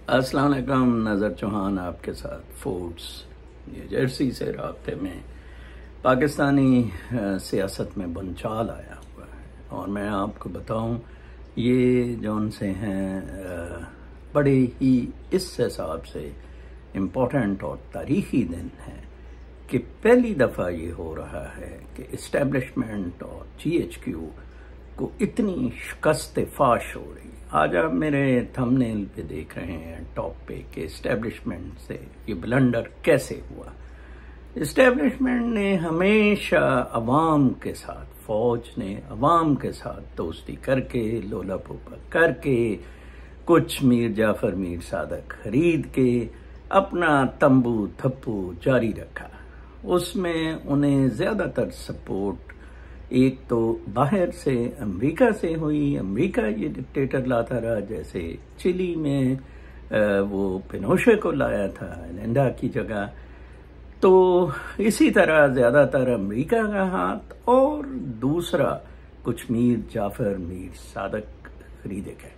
अस्सलाम वालेकुम। नज़र चौहान आपके साथ फूड्स न्यू जर्सी से राब्ते में। पाकिस्तानी सियासत में भूचाल आया हुआ है और मैं आपको बताऊं, ये जौन से हैं बड़े ही इस हिसाब से इम्पोर्टेंट और तारीख़ी दिन है कि पहली दफ़ा ये हो रहा है कि इस्टेब्लिशमेंट और GHQ को इतनी शिकस्त फाश हो रही। आज आप मेरे थंबनेल पे देख रहे हैं टॉप पे कि इस्टेब्लिशमेंट से ये ब्लंडर कैसे हुआ। इस्टेब्लिशमेंट ने हमेशा अवाम के साथ, फौज ने अवाम के साथ दोस्ती करके, लोला पोपा करके, कुछ मीर जाफर मीर सादक खरीद के अपना तंबू थप्पू जारी रखा। उसमें उन्हें ज़्यादातर सपोर्ट एक तो बाहर से अमेरिका से हुई। अमेरिका ये डिक्टेटर लाता रहा, जैसे चिली में वो पिनोशे को लाया था एलेंडा की जगह। तो इसी तरह ज़्यादातर अमेरिका का हाथ, और दूसरा कुछ मीर जाफर मीर सादक खरीदे गए।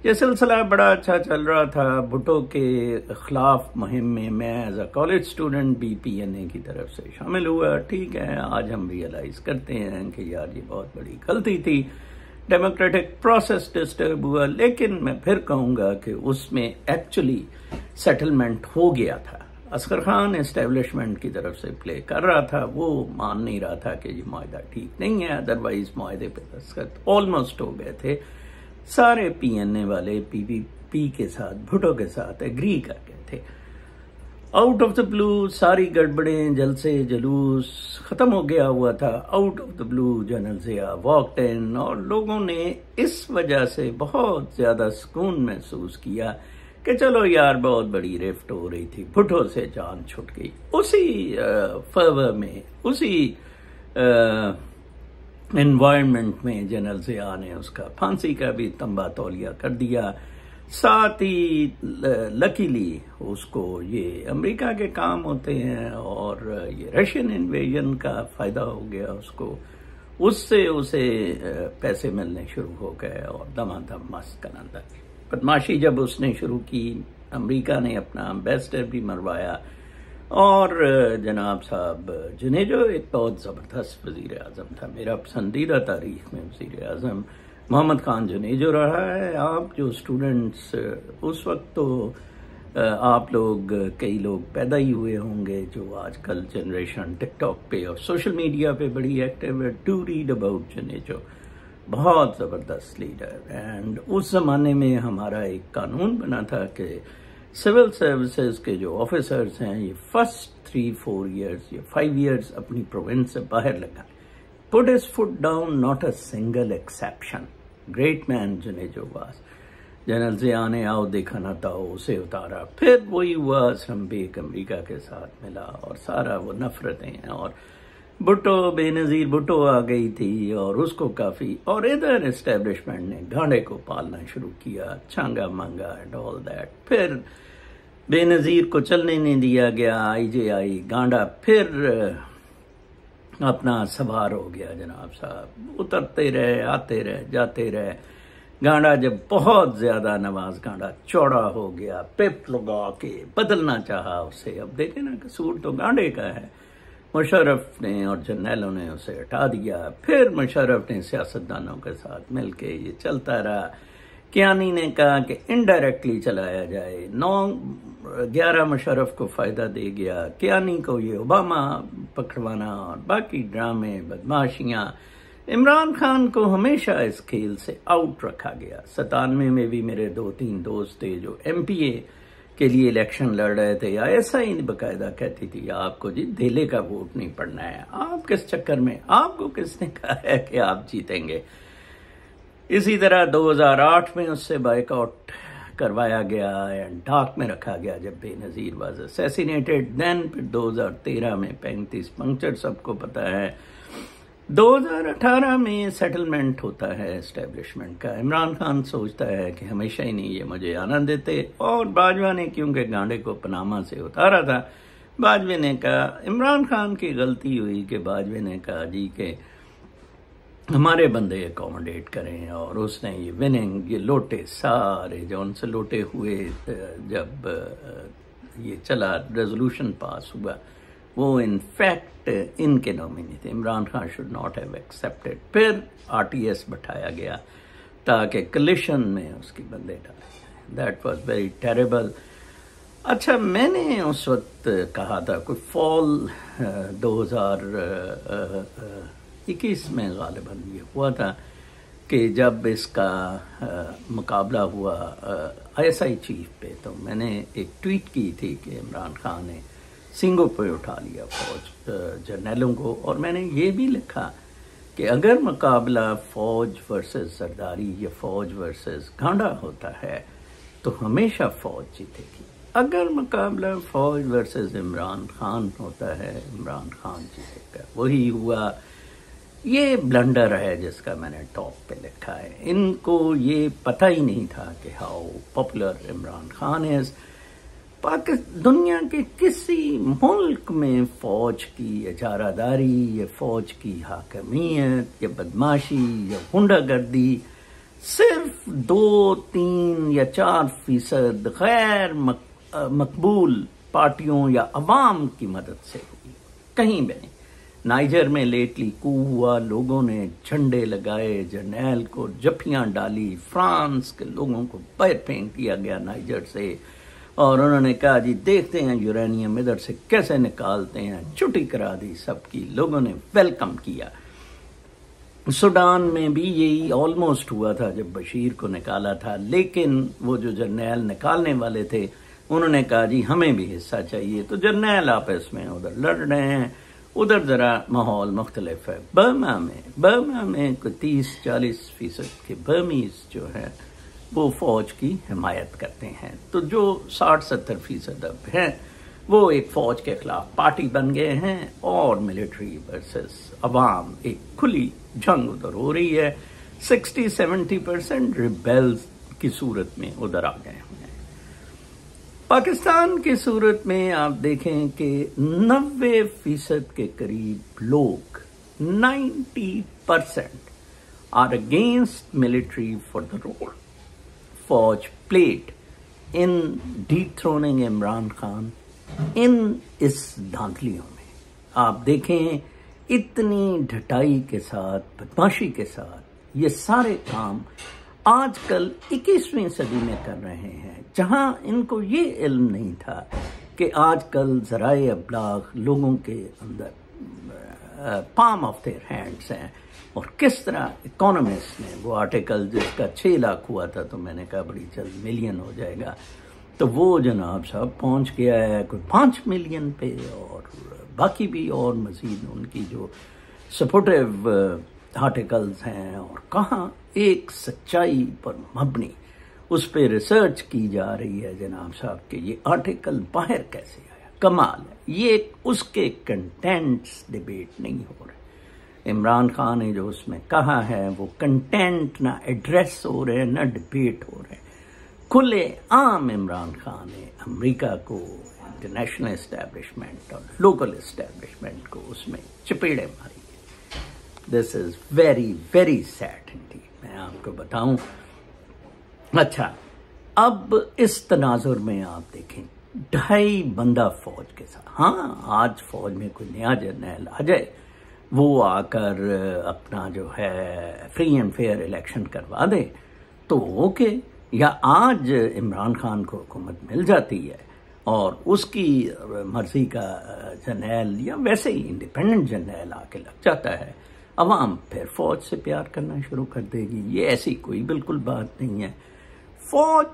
ये सिलसिला बड़ा अच्छा चल रहा था। भुट्टो के खिलाफ मुहिम में मैं एज अ कॉलेज स्टूडेंट भी PNA की तरफ से शामिल हुआ। ठीक है, आज हम रियलाइज करते हैं कि यार ये बहुत बड़ी गलती थी, डेमोक्रेटिक प्रोसेस डिस्टर्ब हुआ। लेकिन मैं फिर कहूँगा कि उसमें एक्चुअली सेटलमेंट हो गया था। असगर खान एस्टेब्लिशमेंट की तरफ से प्ले कर रहा था, वो मान नहीं रहा था कि ये माहिदा ठीक नहीं है, अदरवाइज माहिदे पे दस्तखत ऑलमोस्ट हो गए थे। सारे PNA वाले PPP के साथ, भुट्टो के साथ एग्री कर गए थे। आउट ऑफ द ब्लू सारी गड़बड़ें, जलसे जुलूस खत्म हो गया हुआ था। Out of the blue general Zia walked in और लोगों ने इस वजह से बहुत ज्यादा सुकून महसूस किया कि चलो यार बहुत बड़ी रिफ्ट हो रही थी, भुट्टो से जान छुट गई। उसी फर्वर में, उसी एनवायरनमेंट में जनरल ज़िया ने उसका फांसी का भी तंबा तौलिया कर दिया। साथ ही लकीली उसको ये अमेरिका के काम होते हैं और ये रशियन इन्वेजन का फायदा हो गया उसको, उससे उसे पैसे मिलने शुरू हो गए और दमादम मस्त कलंदर बदमाशी जब उसने शुरू की। अमेरिका ने अपना एम्बेसडर भी मरवाया और जनाब साहब जुनेजो एक बहुत ज़बरदस्त वज़ीर आज़म था। मेरा पसंदीदा तारीख में वज़ीर आज़म मोहम्मद खान जुनेजो रहा है। आप जो स्टूडेंट्स उस वक्त, तो आप लोग कई लोग पैदा ही हुए होंगे जो आजकल जनरेशन टिकटॉक पे और सोशल मीडिया पे बड़ी एक्टिव है। डू रीड अबाउट जुनेजो, बहुत ज़बरदस्त लीडर। एंड उस ज़माने में हमारा एक कानून बना था कि सिविल सर्विसेज के जो ऑफिसर्स हैं ये फर्स्ट 3-4 ईयर्स या 5 ईयर्स अपनी प्रोविंस से बाहर लगाएं। Put his foot down, not a single exception. Great man Junejo was. General Zia ने आओ देखा ना था उसे उतारा, फिर वही हुआ असलमबेग अमेरिका के साथ मिला और सारा वो नफरतें, और भुट्टो बेनज़ीर भुट्टो आ गई थी और उसको काफ़ी, और इधर एस्टेब्लिशमेंट ने गांडे को पालना शुरू किया, छांगा मांगा एंड ऑल दैट। फिर बेनज़ीर को चलने नहीं दिया गया, IJI गांडा फिर अपना सवार हो गया जनाब साहब, उतरते रहे, आते रहे, जाते रहे। गांडा जब बहुत ज्यादा नवाज गांडा चौड़ा हो गया, पिप लगा के बदलना चाहा उसे। अब देखे ना, कसूर तो गांडे का है। मुशर्रफ ने और जर्नैलों ने उसे हटा दिया। फिर मुशर्रफ ने सियासतदानों के साथ मिलके ये चलता रहा। कियानी ने कहा कि इनडायरेक्टली चलाया जाए, 9-11 मुशर्रफ को फायदा दे गया, कियानी को ये ओबामा पकड़वाना और बाकी ड्रामे बदमाशियां। इमरान खान को हमेशा इस खेल से आउट रखा गया। 97 में भी मेरे 2-3 दोस्त थे जो MPA के लिए इलेक्शन लड़ रहे थे। या ऐसा ही बाकायदा कहती थी, आपको जी धेले का वोट नहीं पड़ना है, आप किस चक्कर में, आपको किसने कहा है कि आप जीतेंगे। इसी तरह 2008 में उससे बाइकआउट करवाया गया एंड डाक में रखा गया जब बेनज़ीर वाज असैसिनेटेड। देन फिर 2013 में 35 पंक्चर सबको पता है। 2018 में सेटलमेंट होता है एस्टेब्लिशमेंट का। इमरान खान सोचता है कि हमेशा ही नहीं ये मुझे आनंद देते, और बाजवा ने क्योंकि गांडे को पनामा से उतारा था, बाजवे ने कहा, इमरान खान की गलती हुई कि बाजवे ने कहा जी के हमारे बंदे अकोमोडेट करें। और उसने ये विनिंग, ये लोटे सारे जो उनसे लोटे हुए, जब ये चला रेजोल्यूशन पास हुआ, वो इनफैक्ट इनके नॉमिनी थे। Imran Khan should not have accepted. फिर आरटीएस बैठाया गया ताकि कलिशन में उसकी बंदे डाले। That was very terrible. अच्छा, मैंने उस वक्त कहा था, कोई फॉल 2021 में गालिबन ये हुआ था कि जब इसका मुकाबला हुआ आईएसआई चीफ पे, तो मैंने एक ट्वीट की थी कि इमरान खान ने सींगों पे उठा लिया फौज जर्नैलों को। और मैंने ये भी लिखा कि अगर मुकाबला फौज वर्सेस जरदारी या फौज वर्सेस गांडा होता है तो हमेशा फौज जीतेगी। अगर मुकाबला फौज वर्सेस इमरान खान होता है, इमरान खान जीतेगा। वही हुआ। ये ब्लंडर है जिसका मैंने टॉप पे लिखा है। इनको ये पता ही नहीं था कि how popular Imran Khan is. दुनिया के किसी मुल्क में फौज की इजारादारी या फौज की हाकमियत या बदमाशी या गुंडागर्दी सिर्फ 2, 3 या 4% गैर मकबूल पार्टियों या अवाम की मदद से हुई, कहीं भी नहीं। नाइजर में लेटली कू हुआ, लोगों ने झंडे लगाए, जर्नैल को जफ्फियां डाली, फ्रांस के लोगों को पैर फेंक दिया गया नाइजर से, और उन्होंने कहा जी देखते हैं यूरेनियम इधर से कैसे निकालते हैं। छुट्टी करा दी सबकी, लोगों ने वेलकम किया। सूडान में भी यही ऑलमोस्ट हुआ था जब बशीर को निकाला था, लेकिन वो जो जर्नैल निकालने वाले थे उन्होंने कहा जी हमें भी हिस्सा चाहिए। तो जर्नैल आपस में उधर लड़ रहे हैं, उधर जरा माहौल मुख्तलिफ है। बर्मा में कोई 30-40% के बर्मीज जो है वो फौज की हिमायत करते हैं। तो जो 60-70% अब हैं वो एक फौज के खिलाफ पार्टी बन गए हैं, और मिलिट्री वर्सेस अवाम एक खुली जंग उधर हो रही है। 60-70% रिबेल्स की सूरत में उधर आ गए हैं। पाकिस्तान की सूरत में आप देखें कि 90% के करीब लोग, 90% are against military for the role फौज played in dethroning Imran Khan in इस धांधलियों में। आप देखें इतनी ढटाई के साथ, बदमाशी के साथ ये सारे काम आजकल 21वीं सदी में कर रहे हैं, जहां इनको ये इल्म नहीं था कि आजकल ज़राए अब्लाग लोगों के अंदर पाम ऑफ देयर हैंड्स हैं। और किस तरह इकोनॉमिस्ट ने वो आर्टिकल जिसका 6 लाख हुआ था, तो मैंने कहा बड़ी जल्द मिलियन हो जाएगा, तो वो जनाब साहब पहुंच गया है कोई 5 मिलियन पे। और बाकी भी और मजीद उनकी जो सपोर्टिव आर्टिकल्स हैं, और कहाँ एक सच्चाई पर मबनी उस पर रिसर्च की जा रही है जनाब साहब कि ये आर्टिकल बाहर कैसे आया। कमाल है। ये उसके कंटेंट्स डिबेट नहीं हो रहे। इमरान खान ने जो उसमें कहा है वो कंटेंट ना एड्रेस हो रहे हैं ना डिबेट हो रहे हैं। खुले आम इमरान खान ने अमेरिका को, इंटरनेशनल एस्टैब्लिशमेंट और लोकल एस्टैब्लिशमेंट को उसमें चपेड़े मारी। This is very very sad Indeed, मैं आपको बताऊं। अच्छा, अब इस तनाजुर में आप देखें 2.5 बंदा फौज के साथ। हाँ, आज फौज में कोई नया जर्नैल आ जाए, वो आकर अपना जो है फ्री एंड फेयर इलेक्शन करवा दे तो ओके। या आज इमरान खान को हुकूमत मिल जाती है और उसकी मर्जी का जर्नैल या वैसे ही इंडिपेंडेंट जर्नैल आके लग जाता है, अवाम फिर फौज से प्यार करना शुरू कर देगी। ये ऐसी कोई बिल्कुल बात नहीं है। फौज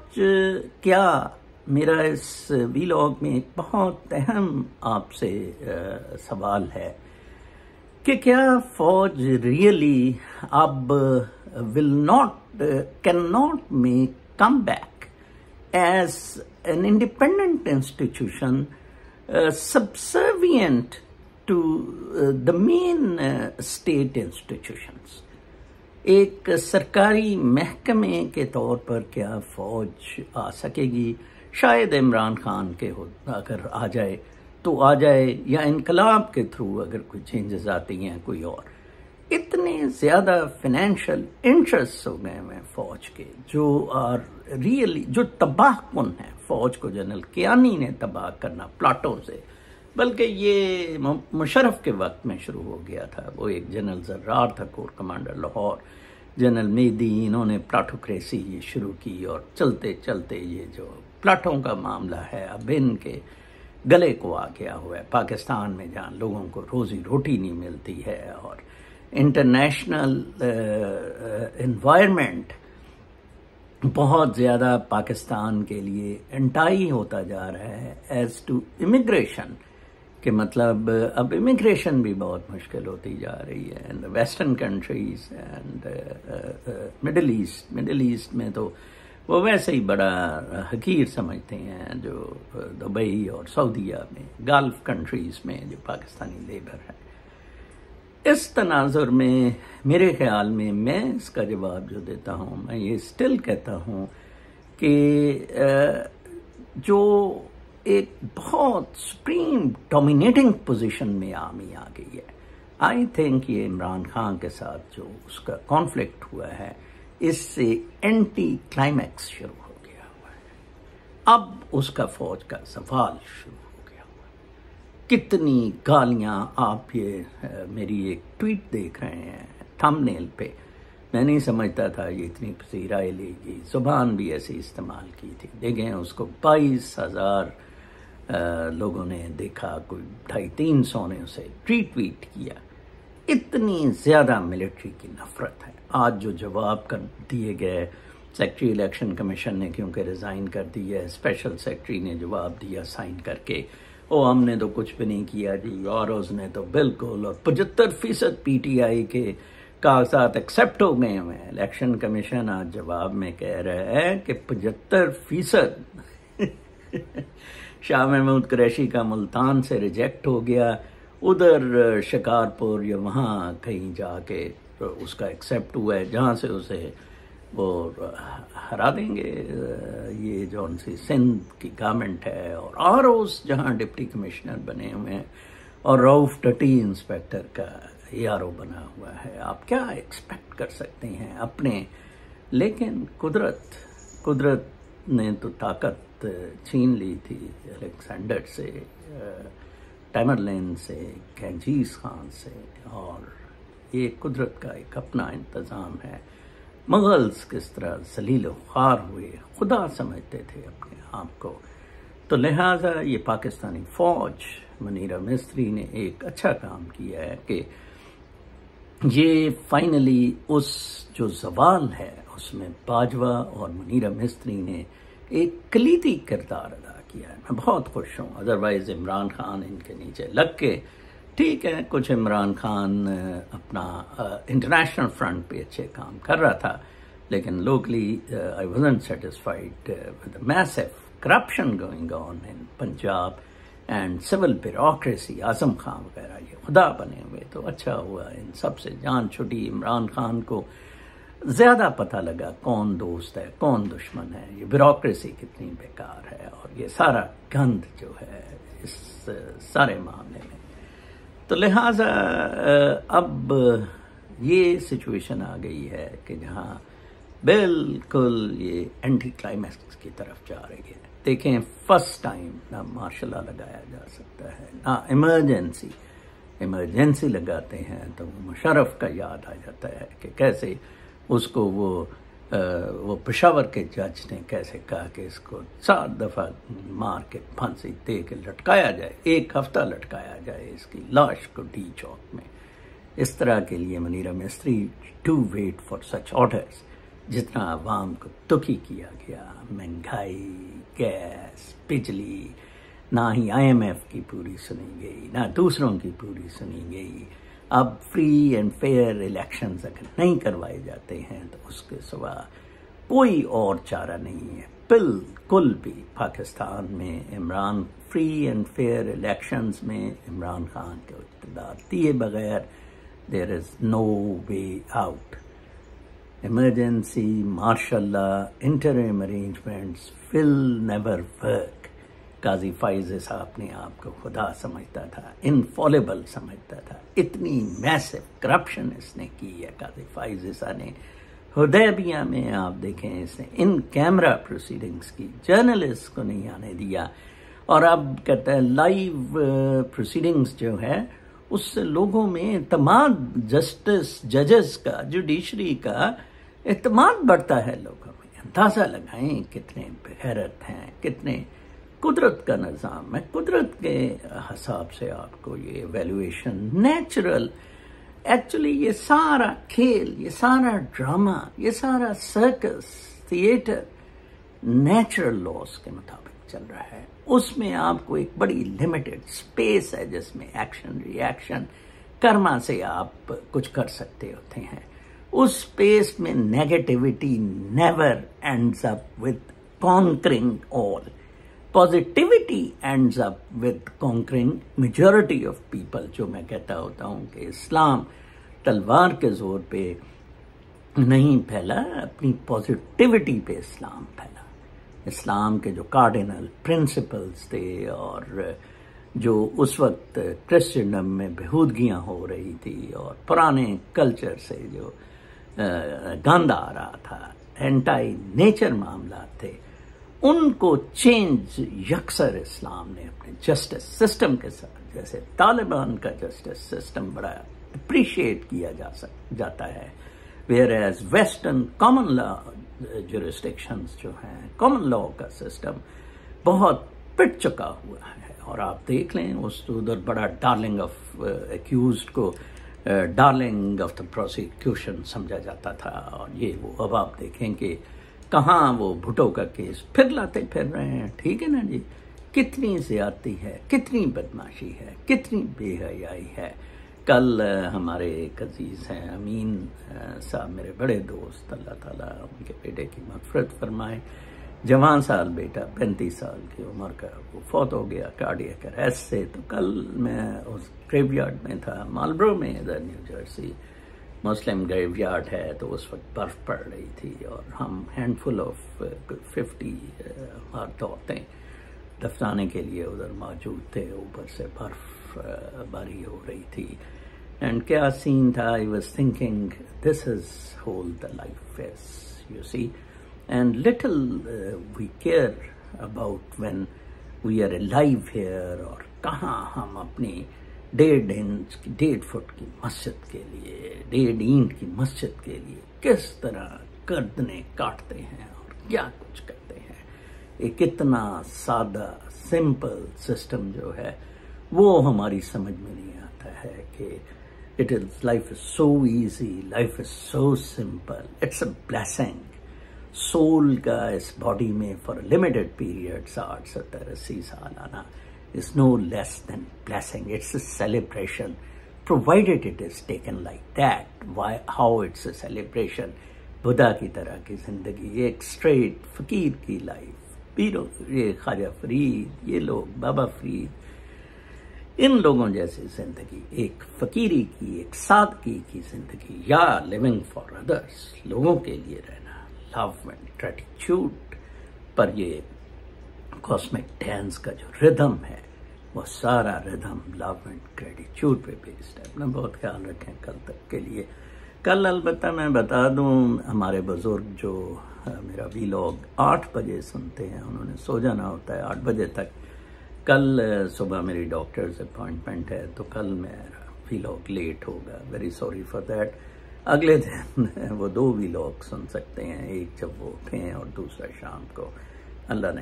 क्या, मेरा इस वीलॉग में एक बहुत अहम आपसे सवाल है कि क्या फौज रियली अब can not make come back as an independent institution subservient to the main state institutions. एक सरकारी महकमे के तौर पर क्या फौज आ सकेगी? शायद इमरान खान के अगर आ जाए तो आ जाए, या इनकलाब के थ्रू अगर कोई चेंजेस आती हैं कोई और। इतने ज़्यादा फाइनेंशियल इंटरेस्ट हो गए हैं फ़ौज के, जो आर रियली जो तबाह कुन है। फ़ौज को जनरल कियानी ने तबाह करना प्लाटों से, बल्कि ये मुशर्रफ के वक्त में शुरू हो गया था। वो एक जनरल जर्रार था, कोर कमांडर लाहौर, जनरल मेदी, इन्होंने प्लाटोक्रेसी शुरू की और चलते चलते ये जो प्लाटों का मामला है अब इनके गले को आ गया हुआ है। पाकिस्तान में जहाँ लोगों को रोज़ी रोटी नहीं मिलती है और इंटरनेशनल एनवायरनमेंट बहुत ज़्यादा पाकिस्तान के लिए एंटाई होता जा रहा है एज टू इमिग्रेशन, कि मतलब अब इमिग्रेशन भी बहुत मुश्किल होती जा रही है in the western countries and middle east में तो वो वैसे ही बड़ा हकीर समझते हैं जो दुबई और सऊदीया में, गल्फ कंट्रीज में जो पाकिस्तानी लेबर है। इस तनाजुर में मेरे ख्याल में मैं इसका जवाब जो देता हूँ, मैं ये स्टिल कहता हूँ कि जो एक बहुत सुप्रीम डोमिनेटिंग पोजीशन में आर्मी आ गई है, आई थिंक ये इमरान खान के साथ जो उसका कॉन्फ्लिक्ट हुआ है, इससे एंटी क्लाइमैक्स शुरू हो गया हुआ है। अब उसका फौज का सवाल शुरू हो गया हुआ है। कितनी गालियां आप ये मेरी एक ट्वीट देख रहे हैं थंबनेल पे, मैं नहीं समझता था ये इतनी पसीराई लेगी, जुबान भी ऐसी इस्तेमाल की थी। देखें उसको 22,000 लोगों ने देखा, कोई 250-300 ने उसे ट्वीट किया। इतनी ज़्यादा मिलिट्री की नफरत है। आज जो जवाब कर दिए गए, सेक्रेटरी इलेक्शन कमीशन ने क्योंकि रिज़ाइन कर दी है, स्पेशल सेक्रेटरी ने जवाब दिया साइन करके, ओ हमने तो कुछ भी नहीं किया जी, और उसने तो बिल्कुल, और 75% PTI के कागजात एक्सेप्ट हो गए हुए हैं। इलेक्शन कमीशन आज जवाब में कह रहा है कि 75% शाह महमूद कुरैशी का मुल्तान से रिजेक्ट हो गया, उधर शिकारपुर या वहाँ कहीं जाके उसका एक्सेप्ट हुआ है, जहाँ से उसे वो हरा देंगे। ये जो उनसी सिंध की गवर्नमेंट है, और आरओस जहाँ डिप्टी कमिश्नर बने हुए हैं, और रऊफ टटी इंस्पेक्टर का ARO बना हुआ है। आप क्या एक्सपेक्ट कर सकते हैं अपने, लेकिन कुदरत ने तो ताकत छीन ली थी अलेक्जेंडर से, टैमरलैन से, गंजीज खान से, और ये कुदरत का एक अपना इंतज़ाम है। मुगल्स किस तरह जलील ख्वार हुए, खुदा समझते थे अपने आप को। तो लिहाजा ये पाकिस्तानी फ़ौज, मुनीरा मिस्त्री ने एक अच्छा काम किया है कि ये फाइनली उस जो जवाल है उसमें बाजवा और मुनीरा मिस्त्री ने एक कलीदी किरदार अदा किया है। मैं बहुत खुश हूँ। अदरवाइज इमरान खान इनके नीचे लग के, ठीक है कुछ इमरान खान अपना इंटरनेशनल फ्रंट पे अच्छे काम कर रहा था, लेकिन locally I wasn't satisfied with massive corruption going on in Punjab and civil bureaucracy. Azam Khan वगैरह ये खुदा बने हुए, तो अच्छा हुआ इन सब से जान छुटी। इमरान खान को ज़्यादा पता लगा कौन दोस्त है कौन दुश्मन है, ये ब्यूरोक्रेसी कितनी बेकार है, और ये सारा गंद जो है इस सारे मामले में। तो लिहाजा अब ये सिचुएशन आ गई है कि जहाँ बिल्कुल ये एंटी क्लाइमैक्स की तरफ जा रही है। देखें, फर्स्ट टाइम ना मार्शल लॉ लगाया जा सकता है, ना इमरजेंसी लगाते हैं तो मुशर्रफ का याद आ जाता है कि कैसे उसको वो पेशावर के जज ने कैसे कहा कि इसको 7 दफ़ा मार के फांसी दे के लटकाया जाए, 1 हफ्ता लटकाया जाए इसकी लाश को डी चौक में। इस तरह के लिए मुनीरा मिस्त्री to wait for such orders. जितना आवाम को दुखी किया गया, महंगाई, गैस, बिजली, ना ही IMF की पूरी सुनी गई, ना दूसरों की पूरी सुनी गई। अब फ्री एंड फेयर इलेक्शंस अगर नहीं करवाए जाते हैं तो उसके सिवा कोई और चारा नहीं है बिल्कुल भी। पाकिस्तान में फ्री एंड फेयर इलेक्शंस में इमरान खान को इक़्तिदार दिए बगैर there is no way out. Emergency, martial law, interim arrangements will never work. Qazi Faiz Isa अपने आप को खुदा समझता था, इनफॉलेबल समझता था। इतनी मैसिव करप्शन इसने की है काजी फाइज ईसा ने। हुदैबिया में आप देखें, इसने इन कैमरा प्रोसीडिंग्स की, जर्नलिस्ट को नहीं आने दिया। और अब कहते हैं लाइव प्रोसीडिंग्स जो है उससे लोगों में इत्मीनान, जस्टिस, जजेस का, जुडिशरी का इत्मीनान बढ़ता है लोगों में। अंदाजा लगाएं कितने बेगैरत हैं, कितने कुदरत का निज़ाम है। कुदरत के हिसाब से आपको ये वैल्यूएशन नेचुरल, एक्चुअली ये सारा खेल, ये सारा ड्रामा, ये सारा सर्कस, थिएटर नेचुरल लॉज के मुताबिक चल रहा है। उसमें आपको एक बड़ी लिमिटेड स्पेस है जिसमें एक्शन रिएक्शन कर्मा से आप कुछ कर सकते होते हैं। उस स्पेस में negativity never ends up with conquering all, positivity ends up with conquering majority of people. जो मैं कहता होता हूं कि इस्लाम तलवार के जोर पे नहीं फैला, अपनी पॉजिटिविटी पे इस्लाम फैला। इस्लाम के जो कार्डिनल प्रिंसिपल्स थे और जो उस वक्त क्रिश्चियनडम में बेहूदगियां हो रही थी और पुराने कल्चर से जो गंद आ रहा था, एंटाई नेचर मामला थे, उनको चेंज यकसर इस्लाम ने अपने जस्टिस सिस्टम के साथ, जैसे तालिबान का जस्टिस सिस्टम बड़ा अप्रिशिएट किया जाता है, where as western common law jurisdictions जो हैं, कॉमन लॉ का सिस्टम बहुत पिट चुका हुआ है। और आप देख लें, उस उधर बड़ा डार्लिंग ऑफ एक्यूज्ड को डार्लिंग ऑफ द प्रोसिक्यूशन समझा जाता था। और ये वो अब आप देखें कि कहाँ वो भुट्टो का केस फिर लाते फिर रहे हैं। ठीक है ना जी, कितनी ज्यादती है, कितनी बदमाशी है, कितनी बेहयाई है। कल हमारे एक अजीज हैं अमीन साहब, मेरे बड़े दोस्त, अल्लाह ताला उनके बेटे की मग़फ़िरत फरमाए, जवान साल बेटा 35 साल की उम्र का, वो फौत हो गया कार्डियक अरेस्ट से। तो कल मैं उस ग्रेवयार्ड में था, मालब्रो में, इधर न्यू जर्सी, मुस्लिम ग्रेवयार्ड है। तो उस वक्त बर्फ़ पड़ रही थी और हम हैंडफुल ऑफ 50 मर्द औरतें दफनाने के लिए उधर मौजूद थे। ऊपर से बर्फ़ बारी हो रही थी। एंड क्या सीन था, I was thinking this is whole the life is, you see, and little we care about when we are alive here. और कहाँ हम अपनी 1.5 फुट की मस्जिद के लिए, 1.5 ईंट की मस्जिद के लिए किस तरह गर्दनें काटते हैं और क्या कुछ करते हैं। एक इतना सादा सिंपल सिस्टम जो है वो हमारी समझ में नहीं आता है कि it is, life is so easy, life is so simple, it's a blessing. Soul का इस बॉडी में फॉर लिमिटेड पीरियड 60, 70, 80 साल आना is no less than blessing. It's a celebration, provided it is taken like that. Why? How it's a celebration? Buddha की तरह की जिंदगी, एक स्ट्रेट फकीर की लाइफ, पीरों, ये ख्वाजा फरीद, ये लोग, बाबा फरीद, इन लोगों जैसी जिंदगी, एक फकीरी की, एक सादगी की जिंदगी, या लिविंग फॉर अदर्स, लोगों के लिए रहना, लव एंड ग्रेटिट्यूड। पर ये कॉस्मिक डांस का जो रिदम है वो सारा रिदम लव एंड ग्रेटिट्यूड पे बेस्ड है। अपना बहुत ख्याल रखें कल तक के लिए। कल अलबत्ता मैं बता दूं, हमारे बुजुर्ग जो मेरा वीलॉग 8 बजे सुनते हैं, उन्होंने सो जाना होता है 8 बजे तक। कल सुबह मेरी डॉक्टर्स अपॉइंटमेंट है तो कल मेरा वीलॉग लेट होगा, वेरी सॉरी फॉर दैट। अगले दिन वो 2 वीलॉग सुन सकते हैं, एक जब वो उठें और दूसरा शाम को। अल्लाह ने